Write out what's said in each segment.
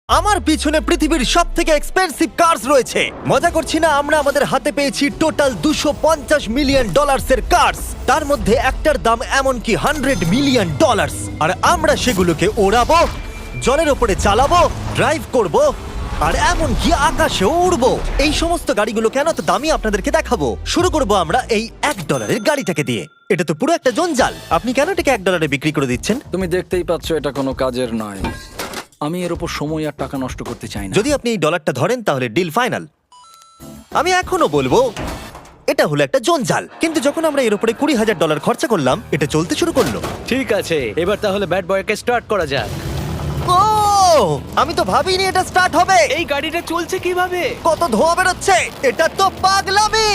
আমার পিছনে পৃথিবীর সব থেকে এক্সপেন্সিভ কার্স রয়েছে। মজা করছি না, আমরা আমাদের হাতে পেয়েছি টোটাল $250 মিলিয়ন এর কার্স। তার মধ্যে একটার দাম এমনকি $100 মিলিয়ন। আর আমরা সেগুলোকে ওড়াবো, জলের ওপরে চালাবো, ড্রাইভ করব, আর এমনকি আকাশেও উড়বো। এই সমস্ত গাড়িগুলো কেন তো দামি আপনাদেরকে দেখাবো। শুরু করব আমরা এই $1 গাড়িটাকে দিয়ে। এটা তো পুরো একটা জঞ্জাল। আপনি কেন এটাকে $1 বিক্রি করে দিচ্ছেন? তুমি দেখতেই পাচ্ছ এটা কোনো কাজের নয়। আমি এর উপর সময় আর টাকা নষ্ট করতে চাই না। যদি আপনি এই ডলারটা ধরেন তাহলে ডিল ফাইনাল। আমি এখনো বলবো এটা হলো একটা জঞ্জাল, কিন্তু যখন আমরা এর উপরে $20,000 খরচা করলাম, এটা চলতে শুরু করলো। ঠিক আছে, এবার তাহলে ব্যাড বয়কে স্টার্ট করা যাক। ও, আমি তো ভাবিনি এটা স্টার্ট হবে। এই গাড়িটা চলছে কিভাবে? কত ধোঁয়া বেরোচ্ছে, এটা তো পাগলামি।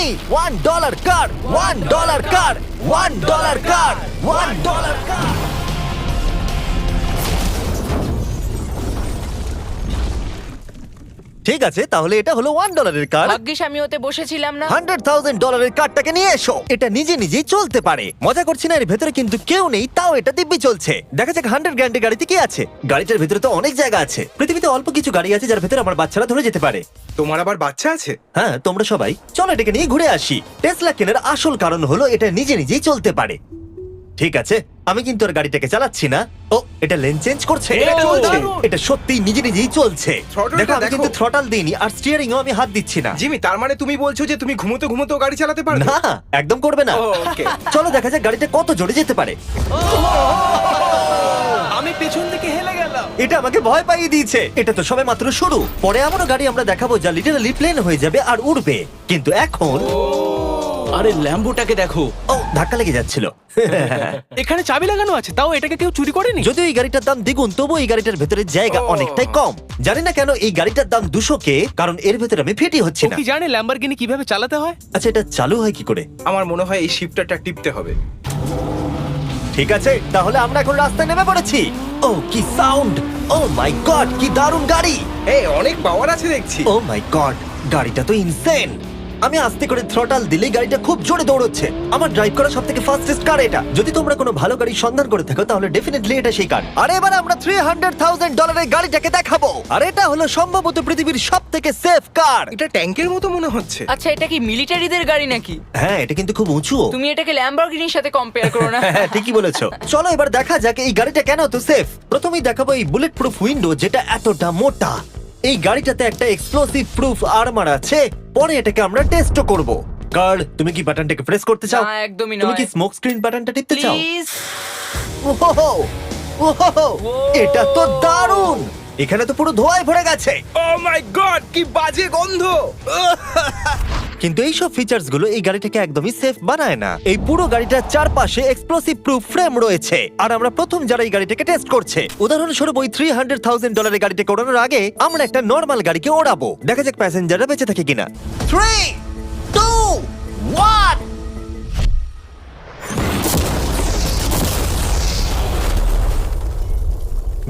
$1 কার, $1 কার, $1 কার, $1 কার। ঠিক আছে, তাহলে এটা হলো $1 কার। ভাগ্যিস আমি ওতে বসেছিলাম না। $100,000 কারটাকে নিয়ে এসো। এটা নিজে নিজেই চলতে পারে। মজা করছি না, এর ভেতরে কিন্তু কেউ নেই, তাও এটা দিব্যি চলছে। দেখা যাক 100 গ্র্যান্ডের গাড়িতে কি আছে। গাড়িটার ভেতরে তো অনেক জায়গা আছে। পৃথিবীতে অল্প কিছু গাড়ি আছে যার ভেতরে আমার বাচ্চারা ধরে যেতে পারে। তোমার আবার বাচ্চা আছে? হ্যাঁ, তোমরা সবাই চলো এটাকে নিয়ে ঘুরে আসি। টেসলা কেনার আসল কারণ হলো এটা নিজে নিজেই চলতে পারে। ঠিক আছে, আমি কিন্তু আর গাড়িটাকে চালাচ্ছি না। ও, এটা লেন চেঞ্জ করছে। এটা চলছে। এটা সত্যি নিজে নিজেই চলছে। Throttle-টা দেখো, আমি দেখো। কিন্তু থ্রটাল দিইনি, আর স্টিয়ারিংও আমি হাত দিচ্ছি না। জিমি, তার মানে তুমি বলছো যে তুমি ঘুমোতে ঘুমোতেও গাড়ি চালাতে পারবে? না, একদম করবে না। ও, okay. চলো দেখা যাক গাড়িটা কত জোরে যেতে পারে। আমি পেছন থেকে হেলে গেলাম। এটা আমাকে ভয় পাইয়ে দিয়েছে। এটা তো সবে মাত্র শুরু। পরে এমনও গাড়ি আমরা দেখাবো যা লিটারালি প্লেন হয়ে যাবে আর উড়বে। কিন্তু এখন আরে ল্যাম্বোটাকে দেখো, ও, ধাক্কা লেগে যাচ্ছিল। এখানে চাবি লাগানো আছে, তাও এটাকে কেউ চুরি করেনি। যদিও এই গাড়িটার দাম দ্বিগুণ, তবু এই গাড়িটার ভেতরে জায়গা ও। অনেকটাই কম। জানি না কেন এই গাড়িটার দাম 200K, কারণ এর ভেতরে আমি ফিটি হচ্ছি ও না। কি জানে ল্যাম্বরগিনি কিভাবে চালাতে হয়? আচ্ছা, এটা চালু হয় কি করে? আমার মনে হয় এই শিফটারটা টিপতে হবে। ঠিক আছে, তাহলে আমরা এখন রাস্তায় নেমে পড়েছি। ও, কি সাউন্ড! ও মাই গড, কি দারুণ গাড়ি! এই অনেক পাওয়ার আছে দেখছি। ও মাই গড, গাড়িটা তো ইনসেন। আমি আস্তে করে থ্রটাল দিলেই গাড়িটা খুব জোরে দৌড়চ্ছে। আমার ড্রাইভ করা সবথেকে ফাস্টেস্ট কার এটা। যদি তোমরা কোনো ভালো গাড়ি সন্ধান করে থাকো তাহলে ডেফিনেটলি এটা সেই কার। আর এবার আমরা $300,000 এর গাড়িটাকে দেখাবো। আর এটা হলো সম্ভবত পৃথিবীর সবথেকে সেফ কার। এটা ট্যাঙ্কের মতো মনে হচ্ছে। আচ্ছা, এটা কি মিলিটারিদের গাড়ি নাকি? হ্যাঁ, এটা কিন্তু খুব উঁচু। তুমি এটাকে ল্যাম্বরগিনির সাথে কম্পেয়ার করো না। হ্যাঁ, ঠিকই বলেছো। চলো এবার দেখা যাক এই গাড়িটা কেন এত সেফ। প্রথমেই দেখাবো এই বুলেট প্রুফ উইন্ডো, যেটা এতটা মোটা। এই গাড়িটাতে একটা এক্সপ্লোসিভ প্রুফ আর্মার আছে। পরে এটাকে আমরা টেস্টও করব। কার্ল, তুমি কি বাটনটাকে প্রেস করতে চাও? না, একদমই তুমি নয়। কি স্মোক স্ক্রিন বাটনটা টিপতে চাও? প্লিজ। ওহো, ওহো, এটা তো দারুণ। এখানে তো পুরো ধোঁয়ায় ভরে গেছে। ও মাই গড, কি বাজে গন্ধ! কিন্তু এই সব ফিচার্স গুলো এই গাড়িটাকে একদমই সেফ বানায় না। এই পুরো গাড়িটার চারপাশে এক্সপ্লোসিভ প্রুফ ফ্রেম রয়েছে। আর আমরা প্রথম যারা এই গাড়িটাকে টেস্ট করছে, উদাহরণস্বরূপ ওই $300,000 এর গাড়িটাকে ওড়ানোর আগে আমরা একটা নর্মাল গাড়িকে ওড়াবো। দেখা যাক প্যাসেঞ্জাররা বেঁচে থাকে কিনা। 3, 2, 1।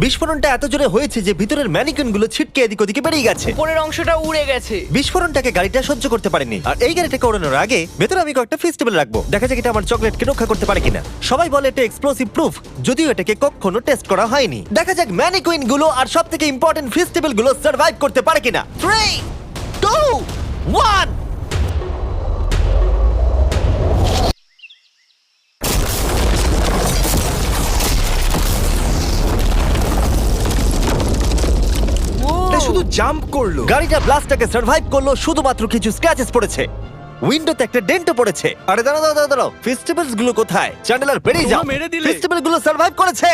বিস্ফোরণটা এত জোরে হয়েছে যে ভিতরের ম্যানিকুইন গুলো ছিটকে এদিক ওদিকে বেরিয়ে গেছে। উপরের অংশটা উড়ে গেছে। বিস্ফোরণটাকে গাড়িটা সহ্য করতে পারেনি। আর এই গাড়িটাকে ওড়ানোর আগে ভেতরে আমি কয়েকটা ফেস্টিভ্যাল রাখবো। দেখা যাক এটা আমার চকলেটকে রক্ষা করতে পারে কিনা। সবাই বলে এটা এক্সপ্লোসিভ প্রুফ, যদিও এটাকে কখনো টেস্ট করা হয়নি। দেখা যাক ম্যানিকুইন গুলো আর সবথেকে ইম্পর্টেন্ট ফেস্টিভ্যাল গুলো সার্ভাইভ করতে পারে কিনা। 3, 2, 1। এটা শুধু জাম্প করলো। গাড়িটা ব্লাস্টটাকে সার্ভাইভ করলো, শুধুমাত্র কিছু স্ক্র্যাচেস পড়েছে। উইন্ডোতে একটা ডেন্টও পড়েছে। আরে দাঁড়াও দাঁড়াও দাঁড়াও, ফেস্টিভ্যালস গুলো কোথায়? চ্যান্ডেলার বেরিয়ে যাও। তোমরা মেরে দিলে। ফেস্টিভ্যাল গুলো সার্ভাইভ করেছে।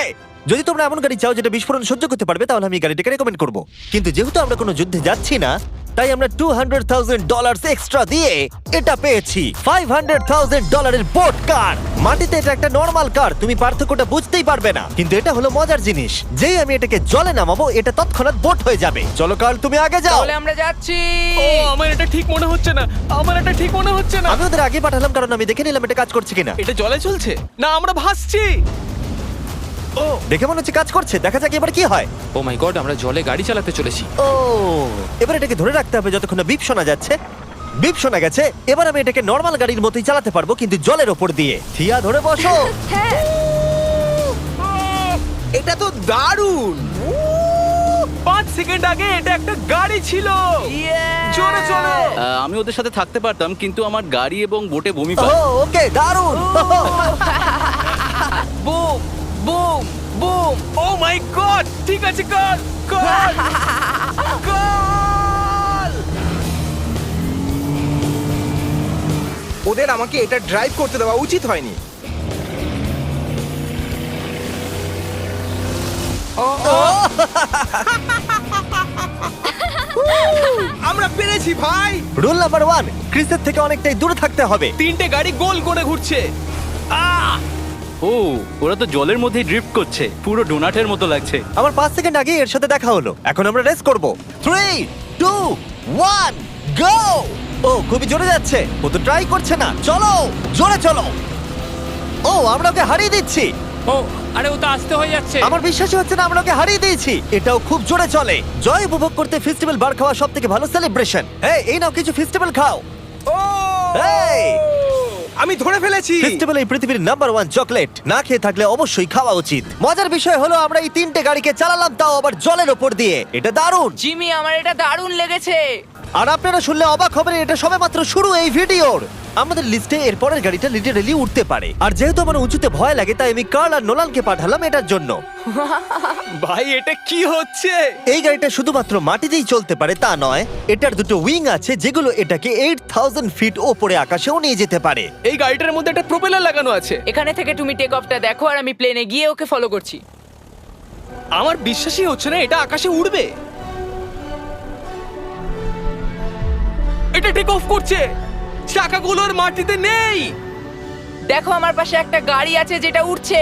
যদি তোমরা এমন গাড়ি চাও যেটা বিস্ফোরণ সহ্য করতে পারবে, তাহলে আমি এই গাড়িটাকে রেকমেন্ড করব। কিন্তু যেহেতু আমরা কোনো যুদ্ধে যাচ্ছি না, তাই আমরা $200,000 এক্সট্রা দিয়ে এটা পেয়েছি। $500,000 এর বোট কার। মাটিতে এটা একটা নর্মাল কার, তুমি পার্থক্যটা বুঝতেই পারবে না। কিন্তু এটা হলো মজার জিনিস, যেই আমি এটাকে জলে নামাবো এটা তৎক্ষণাৎ বোট হয়ে যাবে। চলো কার্ল, তুমি আগে যাও। তাহলে আমরা যাচ্ছি। ও, আমার এটা ঠিক মনে হচ্ছে না, আমার এটা ঠিক মনে হচ্ছে না। আমি ওদের আগে পাঠালাম কারণ আমি দেখে নিলাম এটা কাজ করছে কিনা। এটা জলে চলছে না, আমরা ভাসছি। ও, দেখে মনে হচ্ছে কাজ করছে। দেখা যাক এবার কি হয়। ও মাই গড, আমরা জলে গাড়ি চালাতে চলেছি। ও, এবার এটাকে ধরে রাখতে হবে যতক্ষণ না বিপ শোনা যাচ্ছে। বিপ শোনা গেছে। এবার আমি এটাকে নর্মাল গাড়ির মতোই চালাতে পারবো, কিন্তু জলের ওপর দিয়ে। থিয়া, ধরে বসো। হ্যাঁ। এটা তো দারুণ। 5 সেকেন্ড আগে এটা একটা গাড়ি ছিল। জোরে চলো। আমি ওদের সাথে থাকতে পারতাম কিন্তু আমার গাড়ি এবং বোটে বমি ও পায়। ওকে দারুণ বুম বুম বুম। ও মাই গড, ঠিক আছে, কর কর কর। ওদের আমাকে এটা ড্রাইভ করতে দেওয়া উচিত হয়নি। আমরা পেরেছি ভাই। রুল নাম্বার 1, ক্রিসের থেকে অনেকটাই দূরে থাকতে হবে। 3টে গাড়ি গোল করে ঘুরছে। ও ওরা তো জলের মধ্যেই ড্রিফট করছে, পুরো ডোনাটের মতো লাগছে। আমার 5 সেকেন্ড আগে এর সাথে দেখা হলো। এখন আমরা রেস করব। 3 2 1 গো। ও খুবই জোরে যাচ্ছে। ও তো ট্রাই করছে না। চলো জোরে চলো। ও আমরা ওকে হারিয়ে দিচ্ছি। ও আরে ও তো আসতে হয়ে যাচ্ছে। আমার বিশ্বাসই হচ্ছে না আমরা ওকে হারিয়ে দিয়েছি। এটাও খুব জোরে চলে। জয় উপভোগ করতে ফেস্টিভ্যাল বার খাওয়া সব থেকে ভালো সেলিব্রেশন। এই নাও কিছু ফেস্টিভ্যাল খাও। ও এই আমি ধরে ফেলেছি। ফেস্টিভ্যাল এই পৃথিবীর নাম্বার 1 চকলেট। না খেয়ে থাকলে অবশ্যই খাওয়া উচিত। মজার বিষয় হলো আমরা এই 3টে গাড়িকে চালালাম, তাও আবার জলের ওপর দিয়ে। এটা দারুণ। জিমি, আমার এটা দারুণ লেগেছে। আর আপনারা শুনলে অবাক হবেন, এটা সবেমাত্র শুরু এই ভিডিওর। আমাদের লিস্টে এর পরের গাড়িটা লিটারালি উঠতে পারে। আর যেহেতু আমার উঁচুতে ভয় লাগে, তাই আমি কার্ল আর নোলানকে পাঠালাম এটার জন্য। ভাই এটা কি হচ্ছে? এই গাড়িটা শুধুমাত্র মাটিতেই চলতে পারে তা নয়, এটার দুটো উইং আছে যেগুলো এটাকে 8000 ফিট ওপরে আকাশেও নিয়ে যেতে পারে। এই গাড়িটার মধ্যে একটা প্রপেলার লাগানো আছে। এখানে থেকে তুমি টেক অফটা দেখো আর আমি প্লেনে গিয়ে ওকে ফলো করছি। আমার বিশ্বাসই হচ্ছে না এটা আকাশে উড়বে। এটা টেক অফ করছে। চাকাগুলোর মাটিতে নেই। দেখো আমার পাশে একটা গাড়ি আছে যেটা উঠছে।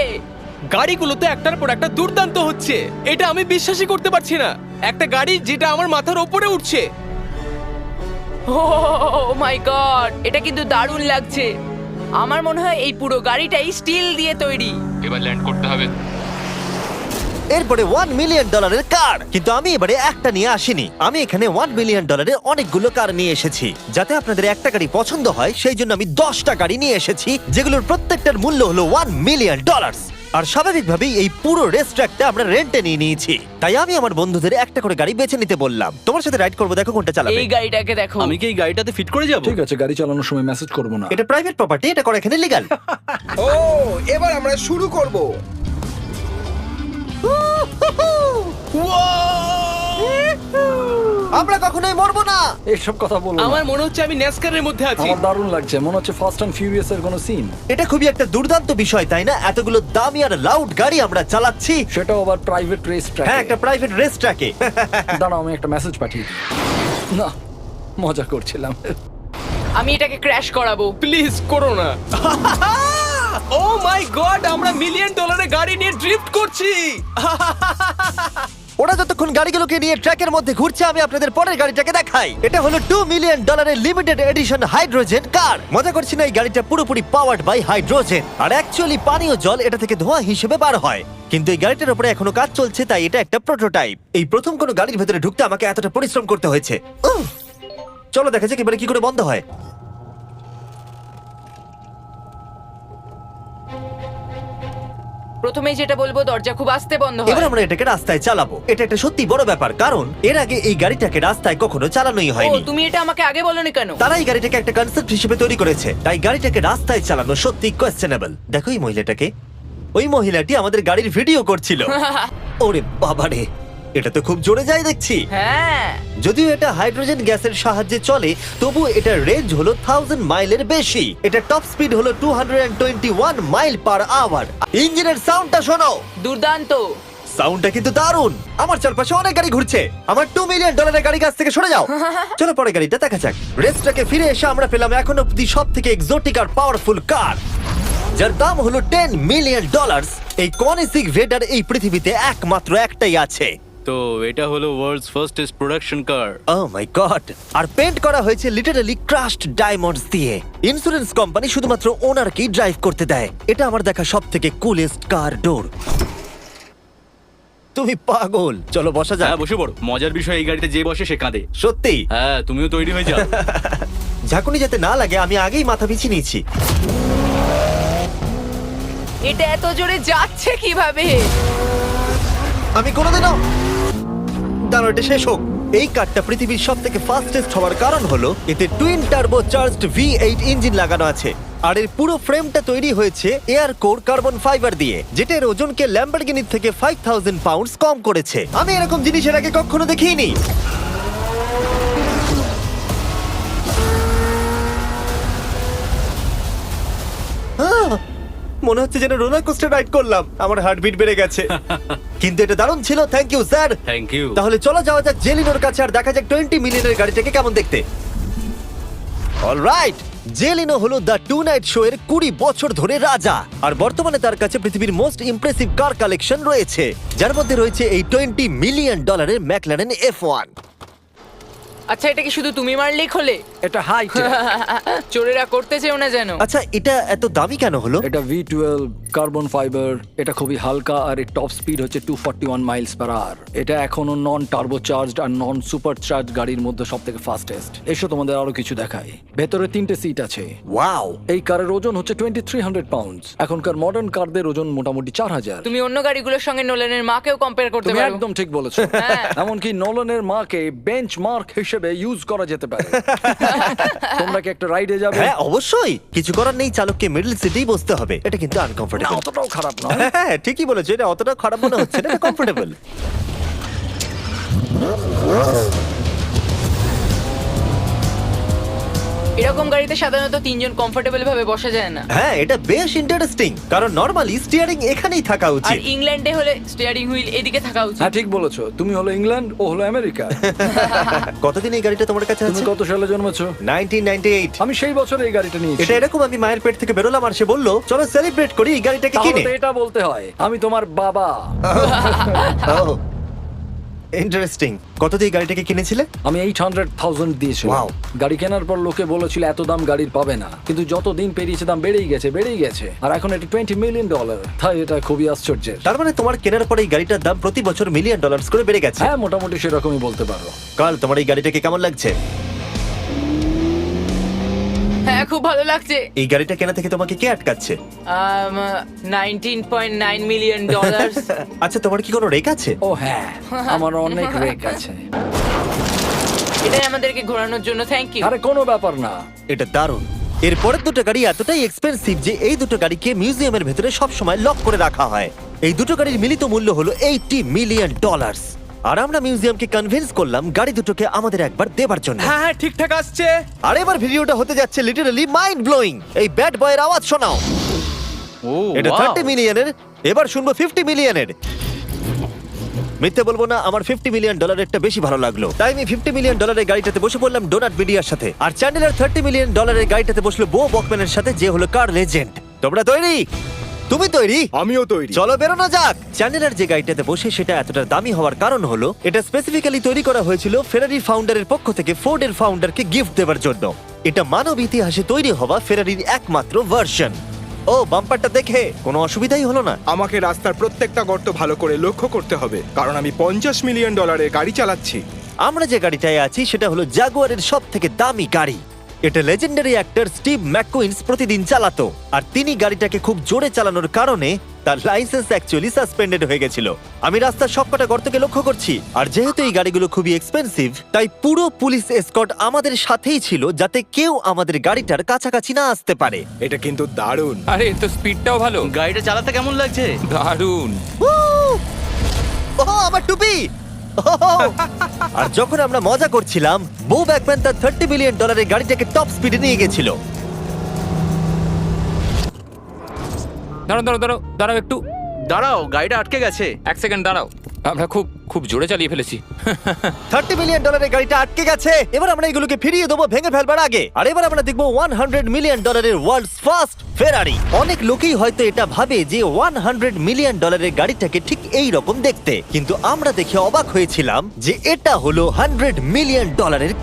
গাড়িগুলোতে একটার পর একটা দুর্দান্ত হচ্ছে। এটা আমি বিশ্বাসই করতে পারছি না। একটা গাড়ি যেটা আমার মাথার ওপরে উঠছে। ও মাই গড, এটা কিন্তু দারুণ লাগছে। আমার মনে হয় এই পুরো গাড়িটাই স্টিল দিয়ে তৈরি। এবার ল্যান্ড করতে হবে। এরপরে $1 মিলিয়ন কার। কিন্তু আমি এবারে একটা নিয়ে আসিনি। আমি এখানে $1 মিলিয়ন অনেকগুলো কার নিয়ে এসেছি। যাতে আপনাদের একটা গাড়ি পছন্দ হয় সেই জন্য আমি 10টা গাড়ি নিয়ে এসেছি, যেগুলোর প্রত্যেকটার মূল্য হলো $1 মিলিয়ন। আর স্বাভাবিকভাবেই এই পুরো রেস ট্র্যাকটা আমরা রেন্টে নিয়ে নিয়েছি। তাই আমি আমার বন্ধুদের একটা করে গাড়ি বেছে নিতে বললাম। তোমার সাথে রাইড করবো, দেখো কোনটা চালাবে। এই গাড়িটাকে দেখো। আমি কি এই গাড়িটাতে ফিট করে যাব? ঠিক আছে, গাড়ি চালানোর সময় মেসেজ করবো না। এটা প্রাইভেট প্রপার্টি, এটা করা এখানে লিগ্যাল। ও এবার আমরা শুরু করব। আমরা কখনোই মরবো না। এইসব কথা বলবো না। আমার মনে হচ্ছে আমি ন্যাসকারের মধ্যে আছি। আমার দারুণ লাগছে, মনে হচ্ছে ফাস্ট অ্যান্ড ফিউরিয়াস এর কোনো সিন। এটা খুবই একটা দুর্দান্ত বিষয়, তাই না? এতগুলো দামি আর লাউড গাড়ি আমরা চালাচ্ছি। সেটাও আবার প্রাইভেট রেস ট্র্যাক। হ্যাঁ, একটা প্রাইভেট রেস ট্র্যাকে। দাঁড়াও, আমি একটা মেসেজ পাঠিয়ে দিই। না, মজা করছিলাম। আমি এটাকে ক্র্যাশ করাবো। প্লিজ করো না। ও মাই গড, আমরা $1 মিলিয়ন গাড়ি নিয়ে ড্রিফট করছি। ওরা যতক্ষণ গাড়িগুলোকে নিয়ে ট্র্যাকের মধ্যে ঘুরছে, আমি আপনাদের পরের গাড়িটাকে দেখাই। এটা হলো $2 million limited edition hydrogen car. মজা করছি না, এই গাড়িটা পুরোপুরি পাওয়ার্ড বাই হাইড্রোজেন। আর অ্যাকচুয়ালি পানীয় জল এটা থেকে ধোঁয়া হিসেবে বার হয়। কিন্তু এই গাড়িটার উপরে এখনো কাজ চলছে, তাই এটা একটা প্রোটোটাইপ। এই প্রথম কোনো গাড়ির ভেতরে ঢুকতে আমাকে এতটা পরিশ্রম করতে হয়েছে। চলো দেখা যাক এবারে কি করে বন্ধ হয়। প্রথমে যেটা বলবো, দরজা খুব আস্তে বন্ধ এবার হয়। আমরা এটাকে রাস্তায় চালাবো। এটা একটা সত্যি বড় ব্যাপার, কারণ এর আগে এই গাড়িটাকে রাস্তায় কখনো চালানোই ও, হয়নি। তুমি এটা আমাকে আগে বলনি কেন? তারা এই গাড়িটাকে একটা কনসেপ্ট হিসেবে তৈরি করেছে, তাই গাড়িটাকে রাস্তায় চালানো সত্যি কোয়েশ্চেনেবল। দেখো এই মহিলাটাকে। ওই মহিলাটি আমাদের গাড়ির ভিডিও করছিল। ওরে বাবারে, এটা তো খুব জোরে যায় দেখছি। হ্যাঁ, যদিও এটা হাইড্রোজেন গ্যাসের সাহায্যে চলে, তবু এটার রেঞ্জ হলো 1000 মাইলের বেশি। এটা টপ স্পিড হলো 221 মাইল পার আওয়ার। ইঞ্জিনের সাউন্ডটা শোনো, দুর্দান্ত। সাউন্ডটা কিন্তু দারুণ। আমার চারপাশে অনেক গাড়ি ঘুরছে। আমার $2 মিলিয়ন গাড়ি কাছ থেকে সরে যাও। চলো পরে গাড়িটা দেখা যাক। রেসটাকে ফিরে এসে আমরা পেলাম এখন অব্দি সব থেকে এক্সোটিক আর পাওয়ারফুল কার, যার দাম হলো $10 মিলিয়ন। এই কনিসিক ভেডার এই পৃথিবীতে একমাত্র একটাই আছে। তো এটা হলো ওয়ার্ল্ডস ফার্স্টেস্ট প্রোডাকশন কার। ও মাই গড! আর পেন্ট করা হয়েছে লিটারালি ক্রাশড ডায়মন্ডস দিয়ে। ইন্স্যুরেন্স কোম্পানি শুধুমাত্র ওনারকেই ড্রাইভ করতে দেয়। এটা আমার দেখা সবথেকে কুলেস্ট কার ডোর। তুমি পাগল। চলো বসা যাক। হ্যাঁ বসে পড়ো। মজার বিষয়, এই গাড়িতে যে বসে সে কাঁদে। সত্যি হ্যাঁ, তুমিও তৈরি হয়ে যাও। ঝাঁকুনি যাতে না লাগে আমি আগেই মাথা পিছিয়ে নিয়েছি। এটা এত জোরে যাচ্ছে কিভাবে? আমি কোনোদিনও দাঁড়াও, এটা শেষ হোক। এই কারটা পৃথিবীর সব থেকে ফাস্টেস্ট হওয়ার কারণ হলো এতে twin turbo charged V8 engine লাগানো আছে। আর এর পুরো ফ্রেমটা তৈরি হয়েছে এয়ার কোর কার্বন ফাইবার দিয়ে, যেটা এর ওজনকে ল্যাম্বরগিনির থেকে 5000 পাউন্ডস কম করেছে। আমি এরকম জিনিসের আগে কখনো দেখিনি। মনে হচ্ছে যেন রোলার কোস্টার রাইড করলাম। আমার হার্টবিট বেড়ে গেছে। কিন্তু এটা দারুণ ছিল, thank you sir. Thank you. তাহলে চলো যাওয়া যাক জেলিনোর কাছে আর দেখা যাক 20 মিলিয়নের গাড়িটাকে কেমন দেখতে। অলরাইট, জেলিনো হলো দ্য টু নাইট শো এর 20 বছর ধরে রাজা, আর বর্তমানে তার কাছে পৃথিবীর মোস্ট ইমপ্রেসিভ কার কালেকশন রয়েছে, যার মধ্যে রয়েছে এই $20 মিলিয়ন ম্যাকলারেন F1। আচ্ছা, এটা কি শুধু তুমি মারলেই খোলে? এটা হাই চোরেরা করতে চেও না যেন। আচ্ছা, এটা এত দামি কেন হলো? এটা V12 কার্বন ফাইবার। এটা খুবই হালকা আর এর টপ স্পিড হচ্ছে 241 মাইলস পার আওয়ার। এটা এখনো নন টার্বো চার্জড আর নন সুপার চার্জ গাড়ির মধ্যে সবথেকে ফাস্টেস্ট। এসো তোমাদের আরো কিছু দেখাই। ভেতরে 3টে সিট আছে। ওয়াও, এই কারের ওজন হচ্ছে 2300 পাউন্ডস। এখনকার মডার্ন কারদের ওজন মোটামুটি 4000। তুমি অন্য গাড়িগুলোর সঙ্গে নোলানের মাকেও কম্পেয়ার করতে তুমি পারো। একদম ঠিক বলেছো। হ্যাঁ। এমনকি নোলানের মাকে বেঞ্চমার্ক হিসেবে ইউজ করা যেতে পারে। তোমরা কি একটা রাইডে যাবে? হ্যাঁ অবশ্যই। কিছু করার নেই, চালককে মিডল সিটেই বসতে হবে। এটা কিন্তু না, আনকমফোর্টেবল। অতটাও খারাপ নয়। হ্যাঁ ঠিকই বলেছো, এটা অতটা খারাপ মনে হচ্ছে না, এটা কমফোর্টেবল। এরকম গাড়িতে সাধারণত 3 জন কমফোর্টেবল ভাবে বসা যায় না। হ্যাঁ, এটা বেশ ইন্টারেস্টিং, কারণ নরমালি স্টিয়ারিং এখানেই থাকা আর উচিত। ইংল্যান্ডে হলে স্টিয়ারিং হুইল এদিকে থাকা উচিত। হ্যাঁ ঠিক বলেছো। তুমি হলো ইংল্যান্ড, ও হলো আমেরিকা। কতদিন এই গাড়িটা তোমার কাছে তুমি আছে? কত সালে জন্মেছো? 1998। আমি সেই বছর এই গাড়িটা নিয়েছি। এটা এরকম, আমি মায়ের পেট থেকে বেরোলাম আর সে বললো চলো সেলিব্রেট করি এই গাড়িটাকে তাহলে কিনে। তো এটা বলতে হয় আমি তোমার বাবা। ইন্টারেস্টিং। কত দিয়ে এই গাড়িটাকে কিনেছিলে? আমি 800,000 দিয়েছিলাম। Wow. গাড়ি কেনার পর লোকে বলেছিল এত দাম গাড়ির পাবে না, কিন্তু যত দিন পেরিয়েছে দাম বেড়েই গেছে। আর এখন এটা $20 মিলিয়ন। তাই এটা খুবই আশ্চর্যের। তার মানে তোমার কেনার পরে এই গাড়িটার দাম প্রতি বছর $1 মিলিয়ন করে বেড়ে গেছে। হ্যাঁ মোটামুটি সেরকমই বলতে পারো। কাল তোমার এই গাড়িটাকে কেমন লাগছে? হ্যাঁ, খুব ভালো লাগছে। এই গাড়িটা কেনা থেকে তোমাকে কে আটকাচ্ছে? $19.9 মিলিয়ন। আচ্ছা, তোমার কি কোনো রেক আছে? ও হ্যাঁ, আমার অনেক রেক আছে। এটাই আমাদেরকে ঘোরানোর জন্য থ্যাংক ইউ। আরে কোনো ব্যাপার না। এটা দারুণ। এর পরের দুটো গাড়ি এতটাই এক্সপেন্সিভ যে এই দুটো গাড়িকে মিউজিয়ামের ভেতরে সব সময় লক করে রাখা হয়। এই দুটো গাড়ির মিলিত মূল্য হলো $80 মিলিয়ন। আর আমরা মিউজিয়ামকে কনভিন্স করলাম গাড়ি দুটোকে আমাদের একবার দেবার জন্য। হ্যাঁ হ্যাঁ ঠিকঠাক আসছে। আর এবার ভিডিওটা হতে যাচ্ছে লিটারালি মাইন্ড ব্লোয়িং। এই ব্যাড বয়ের আওয়াজ শোনাও। ও এটা wow! 30 মিলিয়নের, এবার শুনবো 50 মিলিয়নের। মিথ্যে বলবো না, আমার $50 মিলিয়ন বেশি ভালো লাগলো, তাই আমি $50 মিলিয়ন গাড়িটাতে বসে পড়লাম ডোনাট মিডিয়ার সাথে। আর চ্যান্ডেলার $30 মিলিয়ন গাড়িটাতে বসলো বো বকম্যানের সাথে, যে হলো কার লেজেন্ড। তোমরা তৈরি? তুমি তৈরি? আমিও তৈরি। চলো বেরোনো যাক। চ্যান্ডেলার যে গাড়িটাতে বসে সেটা এতটা দামি হওয়ার কারণ হলো এটা স্পেসিফিক্যালি তৈরি করা হয়েছিল ফেরারি ফাউন্ডারের পক্ষ থেকে ফোর্ডের ফাউন্ডারকে গিফট দেওয়ার জন্য। এটা মানব ইতিহাসে তৈরি হওয়া ফেরারির একমাত্র ভার্সন। ও বাম্পারটা দেখে কোনো অসুবিধাই হলো না। আমাকে রাস্তার প্রত্যেকটা গর্ত ভালো করে লক্ষ্য করতে হবে, কারণ আমি $50 মিলিয়ন গাড়ি চালাচ্ছি। আমরা যে গাড়িটায় আছি সেটা হলো জাগুয়ারের সব থেকে দামি গাড়ি। এটা লেজেন্ডারি অ্যাক্টর স্টিভ ম্যাককুইন্স প্রতিদিন চালাতো, আর তিনি গাড়িটাকে খুব জোরে চালানোর কারণে তার লাইসেন্স অ্যাকচুয়ালি সাসপেন্ডেড হয়ে গেছিল। আমি রাস্তার সবকটা গর্তকে লক্ষ্য করছি, আর যেহেতু এই গাড়িগুলো খুবই এক্সপেন্সিভ তাই পুরো পুলিশ এসকর্ট আমাদের সাথেই ছিল, যাতে কেউ আমাদের গাড়িটার কাছাকাছি না আসতে পারে। এটা কিন্তু দারুণ। আরে এর তো স্পিডটাও ভালো। গাড়িটা চালাতে কেমন লাগছে? দারুণ। ওহ, আমার টুপি! ওহ! আর যখন আমরা মজা করছিলাম, বো ব্যাকম্যান তার $30 মিলিয়ন গাড়িটাকে টপ স্পিডে নিয়ে গেছিল। দাঁড়াও একটু। দাঁড়াও, গাড়িটা আটকে গেছে। 1 সেকেন্ড দাঁড়াও। আমরা খুব জোরে চালিয়ে ফেলেছি। $30 মিলিয়ন গাড়িটা আটকে গেছে। এবার আমরা এগুলোকে ফিরিয়ে দেবো ভেঙে ফেলবার আগে। আর এবার আমরা দেখবো $100 মিলিয়ন ওয়ার্ল্ডস ফার্স্ট ফেরারি। অনেক লোকেই হয়তো এটা ভাবে যে $100 মিলিয়ন গাড়িটাকে ঠিক এই রকম দেখতে, কিন্তু আমরা দেখে অবাক হয়েছিলাম যে এটা হলো $100 মিলিয়ন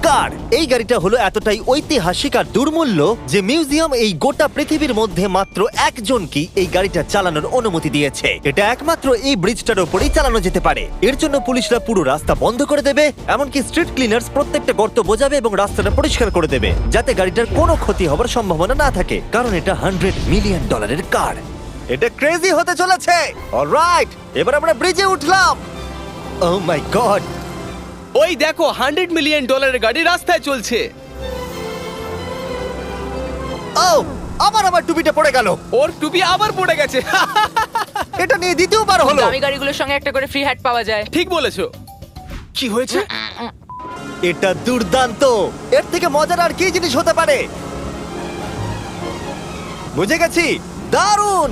কার। এই গাড়িটা হলো এতটাই ঐতিহাসিক আর দুর্মূল্য যে মিউজিয়াম এই গোটা পৃথিবীর মধ্যে মাত্র একজনকেই এই গাড়িটা চালানোর অনুমতি দিয়েছে। এটা একমাত্র এই ব্রিজটার উপরেই চালানো যেতে পারে। এর জন্য পুলিশরা পুরো রাস্তা বন্ধ করে দেবে, এমনকি স্ট্রিট ক্লিনার্স প্রত্যেকটা গর্ত বোঝাবে এবং রাস্তাটা পরিষ্কার করে দেবে, যাতে গাড়িটার কোনো ক্ষতি হবার সম্ভাবনা না থাকে, কারণ এটা $100 মিলিয়ন কার। এটা ক্রেজি হতে চলেছে। অলরাইট, এবার আমরা ব্রিজে উঠলাম। ও মাই গড, ওই দেখো $100 মিলিয়ন গাড়ি রাস্তায় চলছে। ও আমার টুপিটা পড়ে গেল। ওর টুপি আবার পড়ে গেছে। এটা নিয়ে দ্বিতীয়বার হলো। দামি গাড়িগুলোর সঙ্গে একটা করে ফ্রি হ্যাট পাওয়া যায়। ঠিক বলেছো। কি হয়েছে? এটা দুর্দান্ত। এর থেকে মজার আর কি জিনিস হতে পারে? বুঝে গেছি, দারুণ।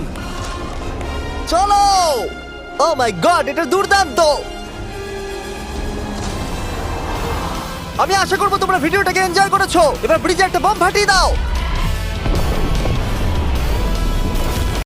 চলো। ও মাই গড, এটা দুর্দান্ত। আমি আশা করবো তোমরা ভিডিওটাকে এনজয় করেছো। এবার ব্রিজে একটা বম ফাটিয়ে দাও।